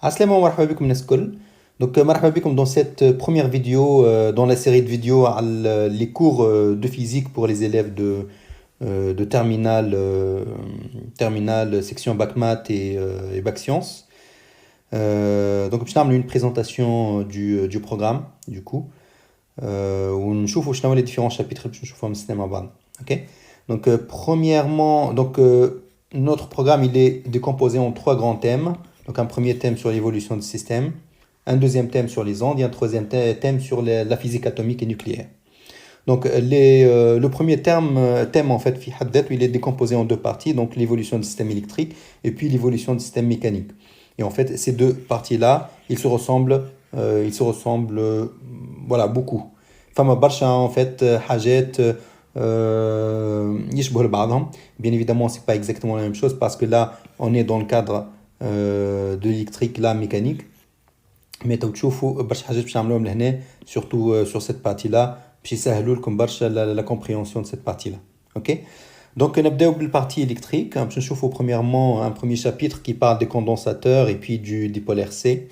Assalamu alaikum الناس. Donc, marhaba bikoum dans cette première vidéo, dans la série de vidéos, les cours de physique pour les élèves de terminale, terminale, section bac maths et bac sciences. Donc, je vais une présentation du programme, du coup, où nous voyons les différents chapitres que nous voyons. Ok. Donc, premièrement, notre programme il est décomposé en trois grands thèmes. Donc, un premier thème sur l'évolution du système, un deuxième thème sur les ondes et un troisième thème sur la physique atomique et nucléaire. Donc, le premier thème en fait, il est décomposé en deux parties, donc l'évolution du système électrique et puis l'évolution du système mécanique. Et en fait, ces deux parties-là, ils se ressemblent voilà, beaucoup. فما برشا en fait حاجات يشبهوا لبعضهم. Bien évidemment, c'est pas exactement la même chose parce que là, on est dans le cadre de l'électrique, la mécanique. Mais تشوفوا برشا حاجات باش نعملوهم لهنا surtout sur cette partie-là باش يسهلوا لكم برشا la compréhension de cette partie-là. OK. Donc نبداو بالpartie électrique. باش نشوفوا premièrement un premier chapitre qui parle des condensateurs et puis du dipolaire C.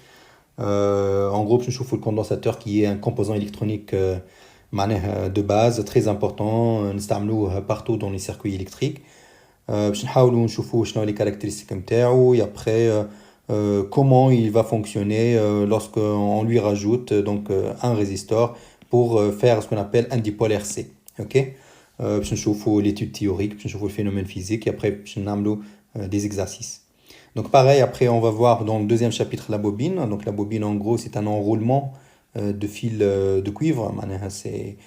En gros باش نشوفوا le condensateur qui est un composant électronique معناها de base très important نستعملوه partout dans les circuits électriques. باش نحاولوا نشوفوا شنو les caractéristiques نتاعو et après comment il va fonctionner lorsqu'on lui rajoute un résistor pour faire ce qu'on appelle un dipolaire C. Ok. باش نشوفوا l'étude théorique, باش نشوفوا le phénomène physique et après باش نعملوا des exercices. Donc pareil, après on va voir dans le deuxième chapitre la bobine. Donc la bobine en gros c'est un enroulement de fil de cuivre. معناها c'est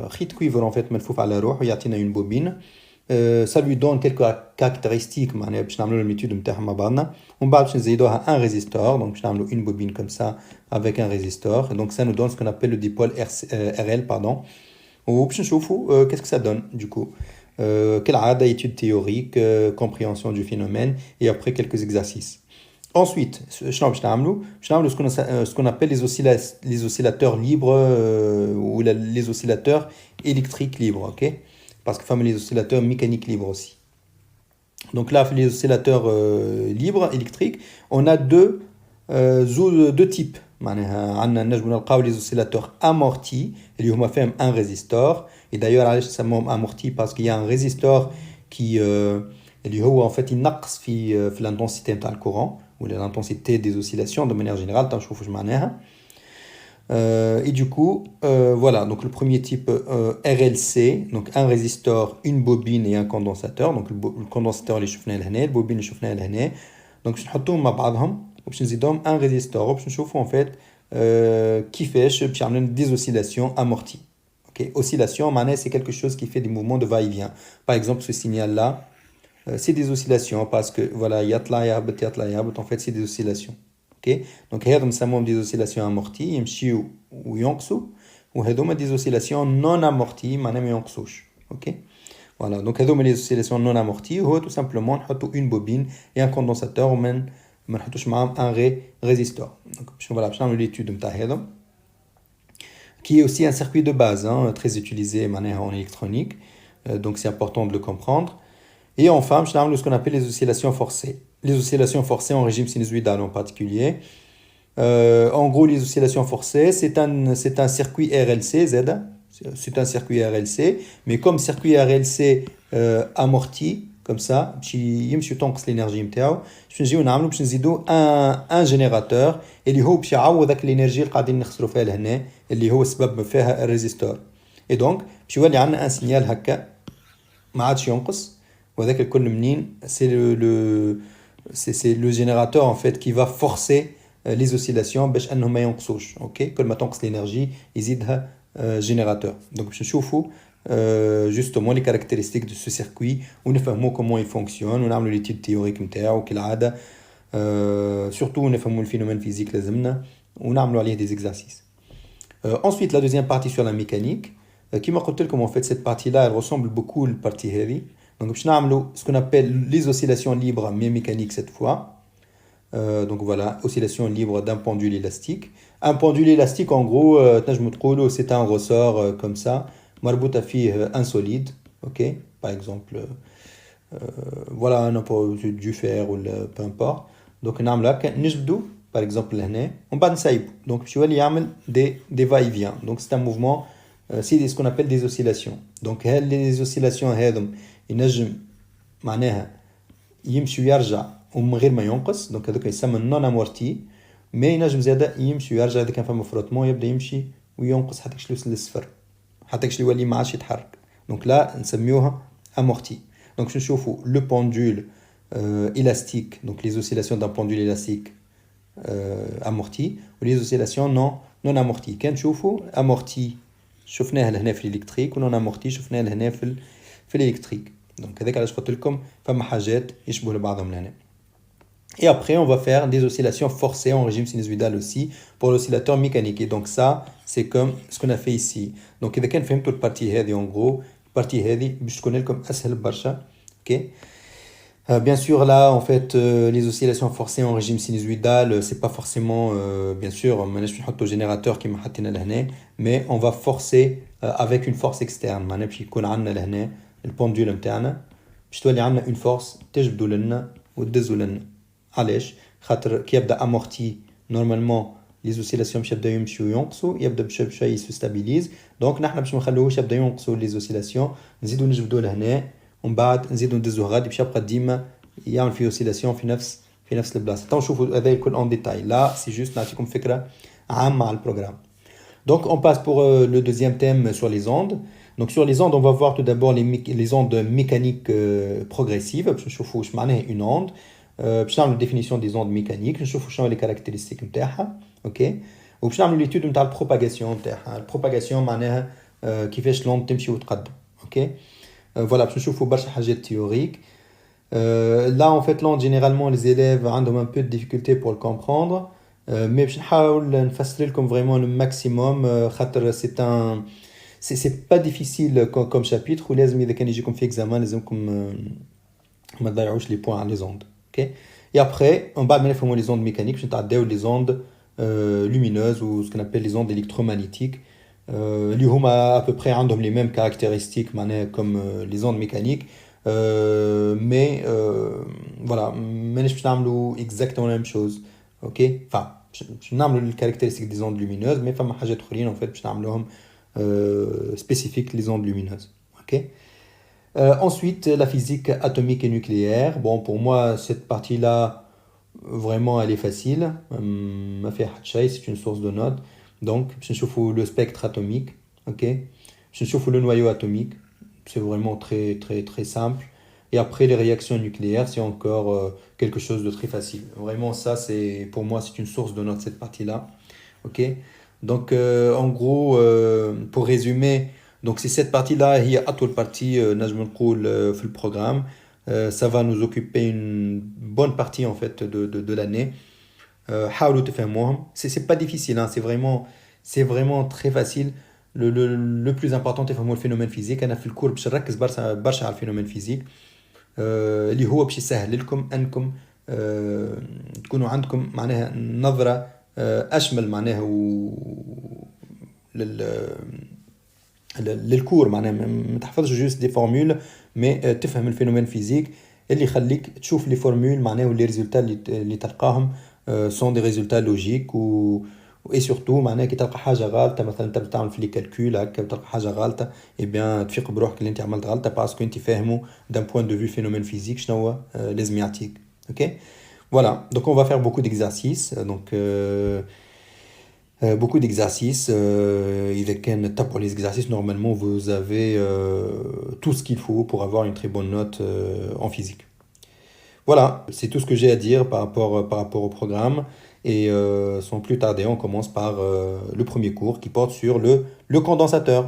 خيط cuivre en fait ملفوف على روح ويعطينا une bobine. Ça lui donne quelques caractéristiques معناها باش نعملوا l'étude نتاعها مع بعضنا ومن بعد باش نزيدوها un résistor. Donc باش نعملوا une bobine comme ça avec un résistor. Et donc ça nous donne ce qu'on appelle le dipôle RL pardon. وباش نشوفوا qu'est-ce que ça donne du coup. كالعادة étude théorique, compréhension du phénomène et après quelques exercices. Ensuite, شنو باش نعملوا ce qu'on appelle les oscillateurs libres ou les oscillateurs électriques libres, OK? Parce que فما les oscillateurs mécaniques libres aussi. Donc là, les oscillateurs libres électriques, on a deux types. معناها عندنا نجم نلقاو les oscillateurs amortis اللي هما فيهم un résistor. Et d'ailleurs علاش سموهم amortis parce qu'il y a un résistor qui اللي هو en fait ينقص في l'intensité نتاع الcourant ou l'intensité des oscillations de manière générale. تنشوفوا واش معناها. Et du coup, voilà, donc le premier type RLC, donc un résistor, une bobine et un condensateur. Donc le condensateur اللي شفناه لهنا, le bobine اللي شفناه لهنا. Donc باش نحطوهم مع بعضهم وباش نزيدهم un résistor وباش نشوفوا en fait كيفاش باش يعملوا des oscillations amorties. OK, oscillation معناها c'est quelque chose qui fait des mouvements de va-et-vient. Par exemple, ce signal là, c'est des oscillations parce que voilà, يطلع يهبط يطلع يهبط, en fait c'est des oscillations. OK. Donc هذا نسموهم des oscillations amorties يمشيو وينقصوا وهذوما des oscillations non amorties معناها ما ينقصوش. OK. Voilà, donc هذوما les oscillations non amorties هو tout simplement نحطوا une bobine et un condensateur وما نحطوش معاهم un résistor. Donc voilà, باش نعملوا l'étude نتاع هذا qui est aussi un circuit de base très utilisé en électronique. Donc c'est important de le comprendre. Et enfin, je vais ce qu'on appelle les oscillations forcées. Les oscillations forcées en régime sinusoïdal en particulier. En gros, les oscillations forcées, c'est un circuit RLC, Z. C'est un circuit RLC, mais comme circuit RLC amorti, comme ça, يمشي تنقص l'énergie نتاعو. باش نجيو نعملو باش نزيدو un générateur اللي هو باش يعوض داك الانرجي اللي قاعدين نخسروا فيها لهنا اللي هو السبب فيها الريزيستور. اي دونك باش يولي عندنا ان سينيال هكا ما عادش ينقص وهذاك الكل منين c'est le générateur en fait qui va forcer les oscillations باش انهم ما ينقصوش. OK, كل ما تنقص l'énergie يزيدها générateur. Donc باش نشوفوا justement les caractéristiques de ce circuit ونفهموا comment il fonctionne ونعملوا l'étude théorique نتاعو كالعادة. Surtout ونفهموا le phénomène physique لازمنا ونعملوا عليه des exercices. Ensuite, la deuxième partie sur la mécanique. Qui m'a dit comme en fait cette partie-là, elle ressemble beaucoup à la partie heavy. Donc, je vais ce qu'on appelle les oscillations libres mais mécaniques cette fois. Donc voilà, oscillation libre d'un pendule élastique. Un pendule élastique, en gros, c'est un ressort comme ça. Marbout فيه un solide. OK, par exemple, voilà, du fer ou peu importe. Donc نعمل هكا نجبدو par exemple لهنا ومن بعد نسيبو. Donc باش يولي يعمل des va-et-vient. Donc c'est un mouvement c'est ce qu'on appelle des oscillations. Donc هل les oscillations هذم ينجم معناها يمشي ويرجع ومن غير ما ينقص. Donc هذوك يسمى non amorti. ما ينجم زاده يمشي ويرجع اذا كان فما فروتمون يبدا يمشي وينقص حتى كش يوصل للصفر حتى كش يولي ما عادش يتحرك. دونك لا نسميوها امورتي. دونك نشوفوا لو بوندول élastique, donc les oscillations d'un pendule élastique amorti ou les oscillations non amorties. كان نشوفوا amorti شفناها لهنا في الالكتريك و non amorti شفناها لهنا في الالكتريك. دونك هذاك علاش قلت لكم فما حاجات يشبهوا لبعضهم لهنا. Et après, on va faire des oscillations forcées en régime sinusoïdal aussi pour l'oscillateur mécanique. Et donc ça, c'est comme ce qu'on a fait ici. Donc إذا كان فهمتوا البارتي هذه en gros, البارتي هذه باش تكون لكم أسهل برشا. Ok. Bien sûr, là, en fait, les oscillations forcées en régime sinusoïdal, c'est pas forcément, bien sûr, au générateur qui m'a حطينا لهنا, mais on va forcer avec une force externe. معناها باش يكون عندنا لهنا البوندول نتاعنا باش تولي عندنا une force تجبدوا لنا وتدزوا لنا. علاش؟ خاطر كي يبدا امورتي نورمالمون لي زوسيلاسيون باش يبداو يمشيو وينقصوا يبدا بشوي يستابيليز. دونك نحنا باش ما نخلوهوش يبدا ينقصوا لي زوسيلاسيون نزيدو نجبدوه لهنا ومن بعد نزيدو ندزوه غادي باش يبقى ديما يعمل في اوسيلاسيون في نفس البلاصه. تو نشوفوا هذا الكل اون ديتاي. لا سي جوست نعطيكم فكره عامه على البروغرام. Donc on passe pour le deuxième thème sur les ondes. Donc sur les ondes, on va voir tout d'abord les ondes mécaniques progressives. باش نشوفوا واش معناها une onde. باش نعملوا définition des ondes mécaniques, نشوفوا شنو les caractéristiques نتاعها. اوكي. وباش نعملوا l'étude نتاع البروباغاسيون نتاعها. البروباغاسيون معناها كيفاش لوند تمشي وتقدم. اوكي. Voilà, باش نشوفوا برشا حاجات théoriques. Là en fait l'onde généralement les élèves عندهم un peu de difficulté pour le comprendre. Mais باش نحاول نفسر لكم vraiment le maximum خاطر c'est pas difficile comme chapitre ولازم اذا كان يجيكم في examen لازمكم ما تضيعوش les points على les ondes. Okay. Et après, on va mettre les ondes mécaniques, les ondes lumineuses ou ce qu'on appelle les ondes électromagnétiques. Les ont à peu près les mêmes caractéristiques comme les ondes mécaniques. Mais voilà, je vais exactement la même chose. Ok. Enfin, je vais les caractéristiques des ondes lumineuses, mais enfin, en fait, je vais spécifique les ondes lumineuses. Ok. Ensuite, la physique atomique et nucléaire. Bon, pour moi, cette partie-là, vraiment, elle est facile. C'est une source de notes. Donc, je chauffe le spectre atomique. Okay. Je chauffe le noyau atomique. C'est vraiment très, très, très simple. Et après, les réactions nucléaires, c'est encore quelque chose de très facile. Vraiment, ça, pour moi, c'est une source de notes, cette partie-là. Okay. Donc, en gros, pour résumer, donc c'est cette partie-là, il y a toute partie في le programme. Ça va nous occuper une bonne partie en fait de l'année. حاولوا تفهموهم. C'est pas difficile, hein. C'est vraiment très facile. Le plus important تفهموا الفينومين فيزيك. أنا في الكور باش نركز برشا على الفينومين فيزيك اللي هو باش يسهل لكم أنكم تكونوا عندكم معناها نظرة أشمل معناها للكور معناها ما تحفظش جوست دي فورمول مي تفهم الفينومين فيزيك اللي يخليك تشوف لي فورمول معناها ولي ريزولتا اللي تلقاهم سون دي ريزولتا لوجيك اي سورتو معناها كي تلقى حاجه غلطه مثلا انت بتعمل في لي كالكول هكا تلقى حاجه غلطه اي بيان تفيق بروحك اللي انت عملت غلطه باسكو انت فاهمه دان بوين دو فيو فينومين فيزيك شنو لازم يعطيك. اوكي فوالا دونك اون فا فير بوكو ديكزارسيس دونك beaucoup d'exercices. Pour les exercices, normalement, vous avez tout ce qu'il faut pour avoir une très bonne note en physique. Voilà, c'est tout ce que j'ai à dire par rapport au programme. Et sans plus tarder, on commence par le premier cours qui porte sur le condensateur.